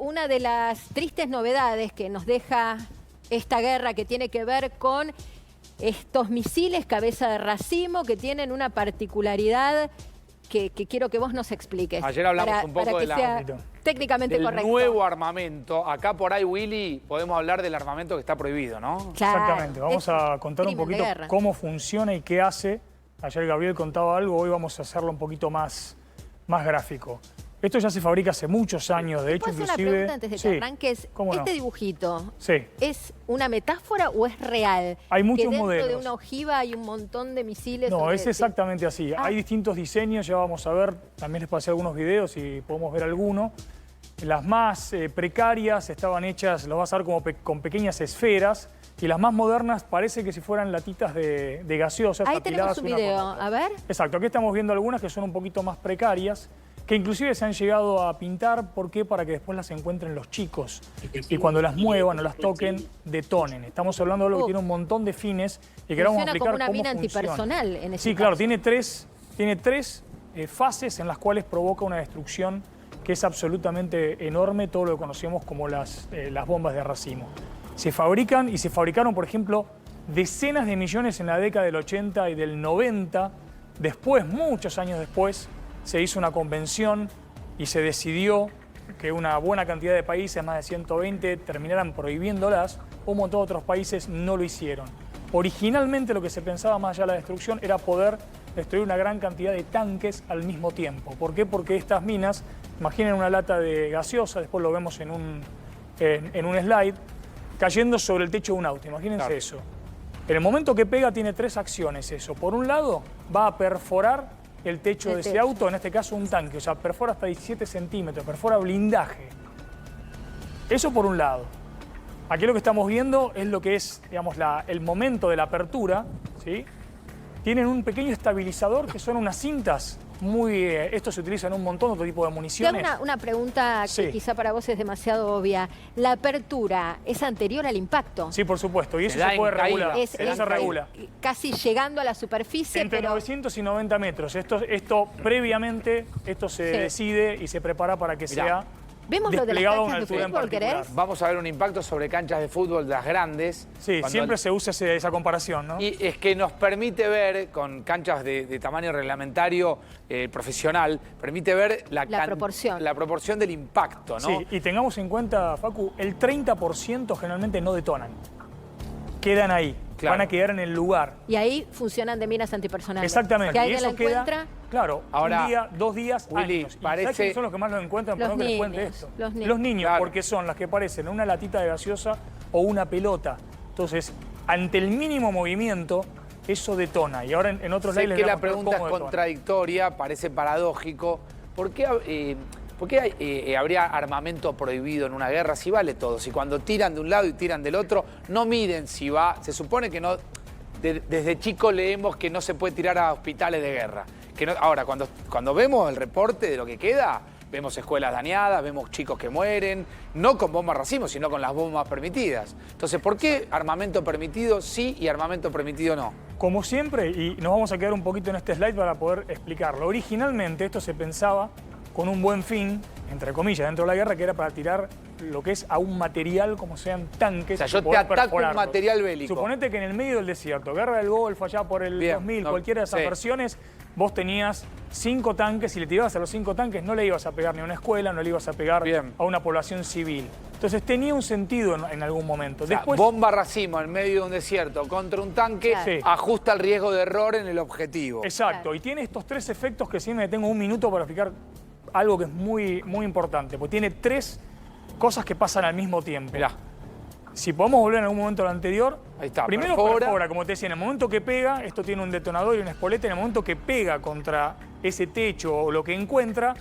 una de las tristes novedades que nos deja esta guerra que tiene que ver con estos misiles cabeza de racimo que tienen una particularidad que quiero que vos nos expliques. Ayer hablamos un poco para que sea técnicamente del correcto. nuevo armamento. Acá por ahí, Willy, podemos hablar del armamento que está prohibido, ¿no? Claro, exactamente. Vamos a contar un poquito cómo funciona y qué hace. Ayer Gabriel contaba algo, hoy vamos a hacerlo un poquito más gráfico. Esto ya se fabrica hace muchos años, de hecho, ¿Puedo hacer inclusive... una pregunta antes de que arranques? ¿Este dibujito es una metáfora o es real? Hay muchos que modelos. Dentro de una ojiva hay un montón de misiles. No, es exactamente así. Hay distintos diseños, ya vamos a ver, también les pasé algunos videos y podemos ver alguno. Las más precarias estaban hechas, lo vas a ver como con pequeñas esferas, y las más modernas parece que si fueran latitas de gaseosas. Ahí tenemos un video, a ver. Exacto, aquí estamos viendo algunas que son un poquito más precarias, que inclusive se han llegado a pintar, ¿por qué? Para que después las encuentren los chicos y cuando las muevan o las toquen, detonen. Estamos hablando de algo que tiene un montón de fines y que vamos a explicar como una mina funciona. antipersonal en ese Sí, claro, tiene tres fases en las cuales provoca una destrucción que es absolutamente enorme, todo lo que conocemos como las bombas de racimo. Se fabrican y se fabricaron, por ejemplo, decenas de millones en la década del 80 y del 90. Después, muchos años después, se hizo una convención y se decidió que una buena cantidad de países, más de 120, terminaran prohibiéndolas. Un montón de otros países no lo hicieron. Originalmente lo que se pensaba más allá de la destrucción era poder destruir una gran cantidad de tanques al mismo tiempo. ¿Por qué? Porque estas minas, imaginen una lata de gaseosa, después lo vemos en un slide, cayendo sobre el techo de un auto. Imagínense eso. En el momento que pega tiene tres acciones eso. Por un lado, va a perforar el techo de ese auto, en este caso un tanque, o sea, perfora hasta 17 centímetros, perfora blindaje. Eso por un lado. Aquí lo que estamos viendo es lo que es, digamos, el momento de la apertura, ¿sí? Tienen un pequeño estabilizador que son unas cintas esto se utiliza en un montón de otro tipo de municiones. Te hago una pregunta que quizá para vos es demasiado obvia. ¿La apertura es anterior al impacto? Sí, por supuesto, y eso se puede regular. Eso se regula. Casi llegando a la superficie, entre 900 y 90 metros. Esto previamente, se decide y se prepara para que sea ¿vemos lo de las canchas de fútbol, querés? Vamos a ver un impacto sobre canchas de fútbol de las grandes. Sí, siempre se usa esa comparación, ¿no? Y es que nos permite ver, con canchas de tamaño reglamentario profesional, permite ver la proporción del impacto, ¿no? Sí, y tengamos en cuenta, Facu, el 30% generalmente no detonan. Quedan ahí. Van a quedar en el lugar. Y ahí funcionan de minas antipersonales. Exactamente. Si alguien la encuentra... Claro, ahora, un día, 2 días, Willy, años. ¿Sabes quiénes son los que más lo encuentran? Los niños. Que les cuente esto. Los niños, porque son las que parecen una latita de gaseosa o una pelota. Entonces, ante el mínimo movimiento, eso detona. Y ahora en otros lados... Sé que la pregunta es contradictoria, parece paradójico. ¿Por qué habría armamento prohibido en una guerra si vale todo? Si cuando tiran de un lado y tiran del otro, no miden si va... Se supone que no... Desde chico leemos que no se puede tirar a hospitales de guerra. Ahora, cuando vemos el reporte de lo que queda, vemos escuelas dañadas, vemos chicos que mueren, no con bombas racimo, sino con las bombas permitidas. Entonces, ¿por qué armamento permitido sí y armamento permitido no? Como siempre, y nos vamos a quedar un poquito en este slide para poder explicarlo. Originalmente esto se pensaba con un buen fin, entre comillas, dentro de la guerra, que era para tirar lo que es a un material como sean tanques. O sea, yo te ataco un material bélico. Suponete que en el medio del desierto, guerra del Golfo, allá por el 2000, cualquiera de esas versiones, vos tenías 5 tanques y le tirabas a los 5 tanques, no le ibas a pegar ni a una escuela, no le ibas a pegar a una población civil. Entonces tenía un sentido en algún momento. O sea, después, bomba racimo en medio de un desierto contra un tanque, ajusta el riesgo de error en el objetivo. Exacto, y tiene estos 3 efectos que siempre tengo un minuto para explicar algo que es muy importante, porque tiene 3 cosas que pasan al mismo tiempo. Mirá. Si podemos volver en algún momento a lo anterior, ahí está, primero perfora, como te decía, en el momento que pega, esto tiene un detonador y una espoleta, en el momento que pega contra ese techo o lo que encuentra,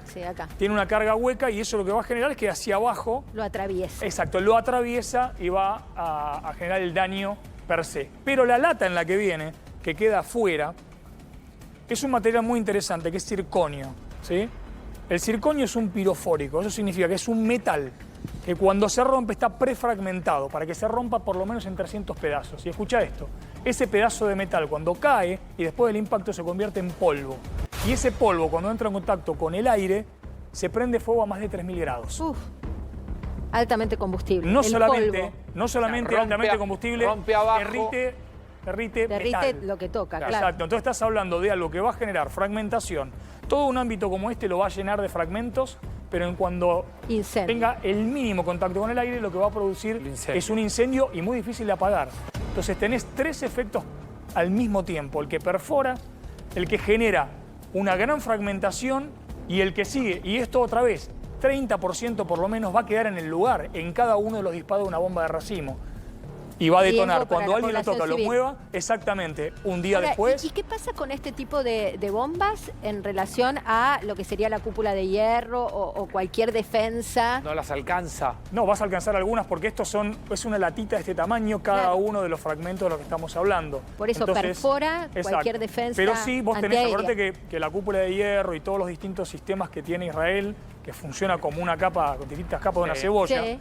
tiene una carga hueca y eso lo que va a generar es que hacia abajo... Lo atraviesa. Exacto, lo atraviesa y va a generar el daño per se. Pero la lata en la que viene, que queda afuera, es un material muy interesante, que es circonio, ¿sí? El circonio es un pirofórico, eso significa que es un metal que cuando se rompe está prefragmentado, para que se rompa por lo menos en 300 pedazos. Y escucha esto, ese pedazo de metal cuando cae y después del impacto se convierte en polvo. Y ese polvo cuando entra en contacto con el aire se prende fuego a más de 3000 grados. Altamente combustible. No El solamente, polvo. no solamente Rompe altamente a- combustible, rompe abajo. derrite Derrite metal. lo que toca, claro. Exacto, entonces estás hablando de algo que va a generar fragmentación. Todo un ámbito como este lo va a llenar de fragmentos, pero en cuando Incendio. tenga el mínimo contacto con el aire, lo que va a producir El incendio. es un incendio y muy difícil de apagar. Entonces tenés tres efectos al mismo tiempo: el que perfora, el que genera una gran fragmentación y el que sigue. Y esto otra vez, 30% por lo menos va a quedar en el lugar, en cada uno de los disparos de una bomba de racimo. Y va a detonar. Riesgo para Cuando la alguien lo población toca, lo civil. mueva, exactamente un día Ahora, después. ¿y qué pasa con este tipo de bombas en relación a lo que sería la cúpula de hierro o cualquier defensa? No las alcanza. No, vas a alcanzar algunas porque es una latita de este tamaño cada Claro. uno de los fragmentos de los que estamos hablando. Por eso perfora cualquier defensa Pero sí, vos tenés, antiaérea. acordate que la cúpula de hierro y todos los distintos sistemas que tiene Israel, que funciona como una capa, con distintas capas de una Sí. cebolla, Sí.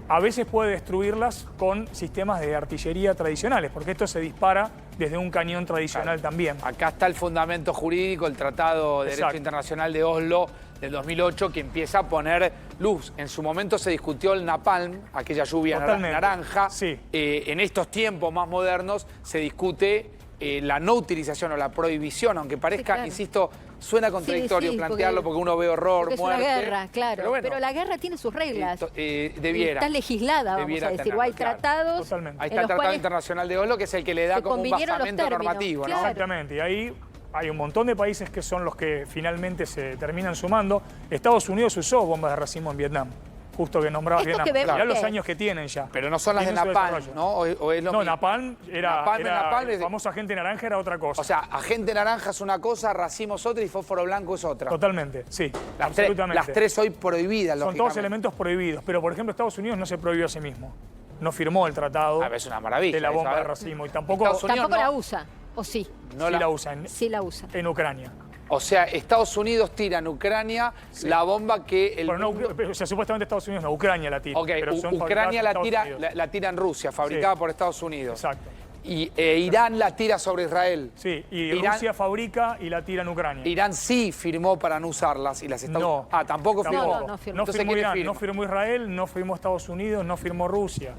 a veces puede destruirlas con sistemas de artillería tradicionales, porque esto se dispara desde un cañón tradicional también. Acá está el fundamento jurídico, el Tratado de Derecho Exacto. Internacional de Oslo del 2008, que empieza a poner luz. En su momento se discutió el napalm, aquella lluvia Totalmente. naranja. Sí. En estos tiempos más modernos se discute la no utilización o la prohibición, aunque parezca, claro. insisto, suena contradictorio Sí, plantearlo porque uno ve horror, Porque es muerte. una guerra, claro. Pero, bueno, la guerra tiene sus reglas. debiera. Está legislada, vamos Debiera a decir. tenerlo, O hay claro. tratados Totalmente. Ahí en está el los Tratado cuales Internacional de Oslo, que es el que le da se como un convinieron los basamento términos, normativo, ¿no? claro. Exactamente, y ahí hay un montón de países que son los que finalmente se terminan sumando. Estados Unidos usó bombas de racimo en Vietnam, justo que nombrabas Esto Vietnam. que vemos Mirá los que- años que tienen ya. Pero no son las de Tienen su napalm, desarrollo. ¿no? O es lo No, mismo. napalm era, Napalm es de- famoso agente naranja, era otra cosa. O sea, agente naranja es una cosa, racimo es otra y fósforo blanco es otra. Totalmente, sí, Las absolutamente. tres hoy prohibidas, Son todos lógicamente. elementos prohibidos, pero por ejemplo Estados Unidos no se prohibió a sí mismo. No firmó el tratado A ver, es una maravilla de la eso, bomba a de ver. racimo y tampoco, Estados Unidos tampoco no- la usa. ¿O sí? no sí la- la usa en, Sí la usa. en Ucrania. O sea, Estados Unidos tira en Ucrania la bomba que el Bueno, no, mundo- o sea, supuestamente Estados Unidos no, Ucrania la tira. Ok, pero son fabricadas Ucrania en la Estados tira, Unidos. la tira en Rusia, fabricada Sí. por Estados Unidos. Exacto. Y Irán la tira sobre Israel. Sí, y Irán- Rusia fabrica y la tira en Ucrania. Irán sí firmó para no usarlas y las Estados No. Ah, tampoco firmó. Tampoco. No firmó. No Entonces, firmó ¿quiénes Irán, firman? no firmó Israel, no firmó Estados Unidos, no firmó Rusia.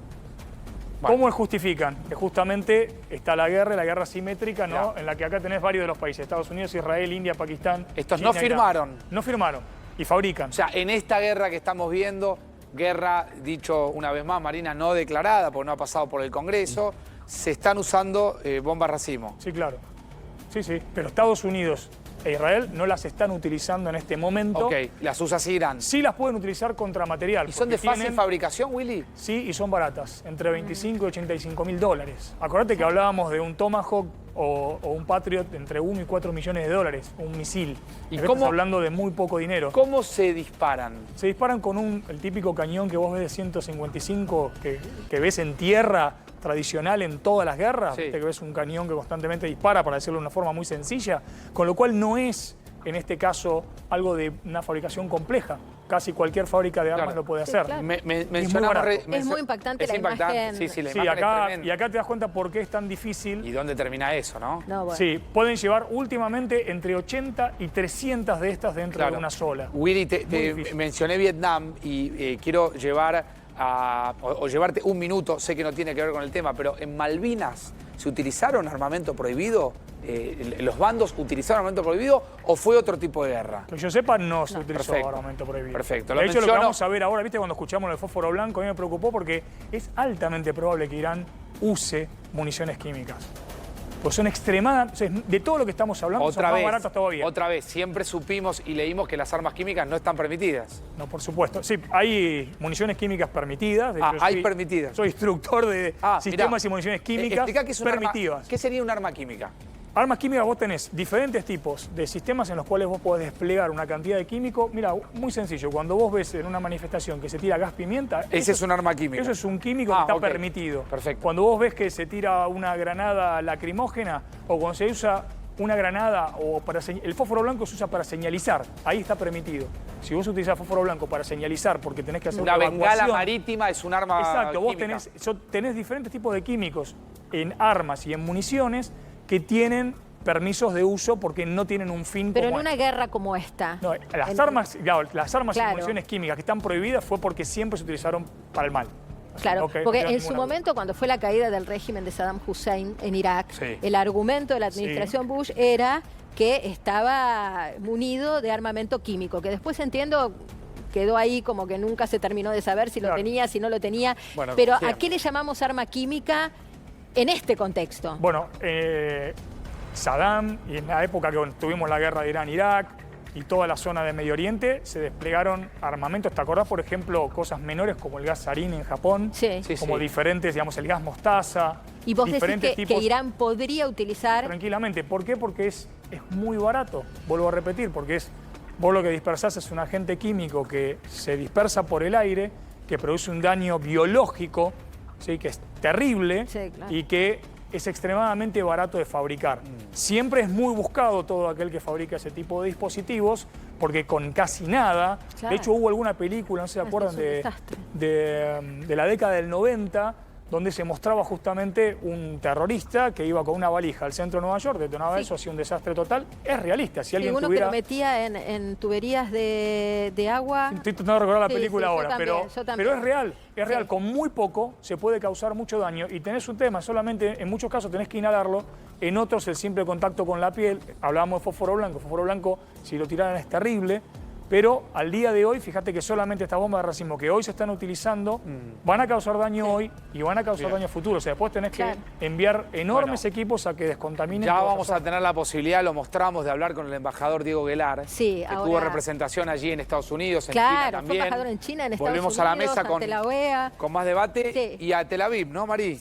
Bueno. ¿Cómo justifican? Que justamente está la guerra asimétrica, ¿no? Claro. En la que acá tenés varios de los países, Estados Unidos, Israel, India, Pakistán. Estos China, no firmaron. Irán. No firmaron y fabrican. O sea, en esta guerra que estamos viendo, guerra, dicho una vez más, Marina, no declarada porque no ha pasado por el Congreso, se están usando bombas racimo. Sí, claro. Sí, sí. Pero Estados Unidos e Israel no las están utilizando en este momento. Ok, las usa así Irán. Sí las pueden utilizar contra material. ¿Y son de porque fácil tienen- fabricación, Willy? Sí, y son baratas, entre 25 y 85 mil dólares. Acordate que hablábamos de un Tomahawk o un Patriot entre 1 y 4 millones de dólares, un misil. ¿Y Acá cómo- estás hablando de muy poco dinero. ¿Cómo se disparan? Se disparan con el típico cañón que vos ves de 155 que ves en tierra tradicional en todas las guerras. Sí. Viste que ves un cañón que constantemente dispara, para decirlo de una forma muy sencilla, con lo cual no es, en este caso, algo de una fabricación compleja. Casi cualquier fábrica de armas Claro. lo puede Sí, hacer. claro. muy barato. Es muy impactante la imagen. Sí, sí, la Sí, imagen es acá, tremenda. y acá te das cuenta por qué es tan difícil. ¿Y dónde termina eso, no? No, bueno. Sí, pueden llevar últimamente entre 80 y 300 de estas dentro Claro. de una sola. Willy, te Muy difícil. mencioné Vietnam y quiero llevar o llevarte un minuto, sé que no tiene que ver con el tema, pero en Malvinas ¿se utilizaron armamento prohibido? ¿Los bandos utilizaron armamento prohibido o fue otro tipo de guerra? Que yo sepa, no se utilizó Perfecto. armamento prohibido. Perfecto. De Lo hecho, lo que menciono- vamos a ver ahora, ¿viste? Cuando escuchamos el fósforo blanco, a mí me preocupó porque es altamente probable que Irán use municiones químicas. Pues son extremadamente... De todo lo que estamos hablando, son Otra más vez, baratas todavía. otra vez, siempre supimos y leímos que las armas químicas no están permitidas. No, por supuesto. Sí, hay municiones químicas permitidas. De Ah, hecho, hay permitidas. Soy instructor de sistemas mirá. y municiones químicas Explica qué es un arma- permitidas. ¿Qué sería un arma química? Armas químicas, vos tenés diferentes tipos de sistemas en los cuales vos podés desplegar una cantidad de químico. Mira, muy sencillo, cuando vos ves en una manifestación que se tira gas pimienta... Ese es un arma química. Eso es un químico que Ah, está ok. permitido. Perfecto. Cuando vos ves que se tira una granada lacrimógena o cuando se usa una granada o el fósforo blanco se usa para señalizar, ahí está permitido. Si vos utilizás fósforo blanco para señalizar porque tenés que hacer Una bengala evacuación- marítima es un arma Exacto, vos química. tenés diferentes tipos de químicos en armas y en municiones que tienen permisos de uso porque no tienen un fin Pero en como una guerra como esta. No, las armas, claro, las armas y Claro. municiones químicas que están prohibidas fue porque siempre se utilizaron para el mal. Claro, No que- porque no queda en su ninguna duda. momento, cuando fue la caída del régimen de Saddam Hussein en Irak, Sí. el argumento de la administración Bush era que estaba munido de armamento químico, que después entiendo quedó ahí como que nunca se terminó de saber si lo Claro. tenía, si no lo tenía. Bueno, Pero ¿a siempre. qué le llamamos arma química en este contexto? Bueno, Saddam, y en la época que tuvimos la guerra de Irán-Irak y toda la zona de Medio Oriente, se desplegaron armamentos. ¿Te acordás, por ejemplo, cosas menores como el gas sarín en Japón? Sí. Sí, Como sí. diferentes, digamos, el gas mostaza. Y vos decís diferentes que tipos. Irán podría utilizar... Tranquilamente. ¿Por qué? Porque es muy barato. Vuelvo a repetir, porque vos lo que dispersás es un agente químico que se dispersa por el aire, que produce un daño biológico, ¿sí? Que es terrible Sí, claro. y que es extremadamente barato de fabricar. Siempre es muy buscado todo aquel que fabrica ese tipo de dispositivos, porque con casi nada, Claro. de hecho hubo alguna película, no sé si se Es acuerdan, un desastre. de la década del 90, donde se mostraba justamente un terrorista que iba con una valija al centro de Nueva York, detonaba Sí. eso, hacía un desastre total. Es realista. Si Sí, alguien uno tuviera... que lo metía en tuberías de agua. Estoy tratando de recordar la Sí, película sí, yo ahora, también, yo también. pero es real. Es real. Sí. Con muy poco se puede causar mucho daño y tenés un tema, solamente en muchos casos tenés que inhalarlo, en otros el simple contacto con la piel. Hablábamos de fósforo blanco, si lo tiraran es terrible. Pero al día de hoy, fíjate que solamente estas bombas de racimo que hoy se están utilizando van a causar daño hoy y van a causar daño futuro. O sea, después tenés Claro. que enviar enormes Bueno, equipos a que descontaminen. Ya todas vamos esas a tener la posibilidad, lo mostramos, de hablar con el embajador Diego Guelar, Sí, que ahora- tuvo representación allí en Estados Unidos, en China Claro, fue también. embajador en China, en Estados Volvemos Unidos, a la mesa ante la OEA. con más debate Sí. y a Tel Aviv, ¿no, Marí?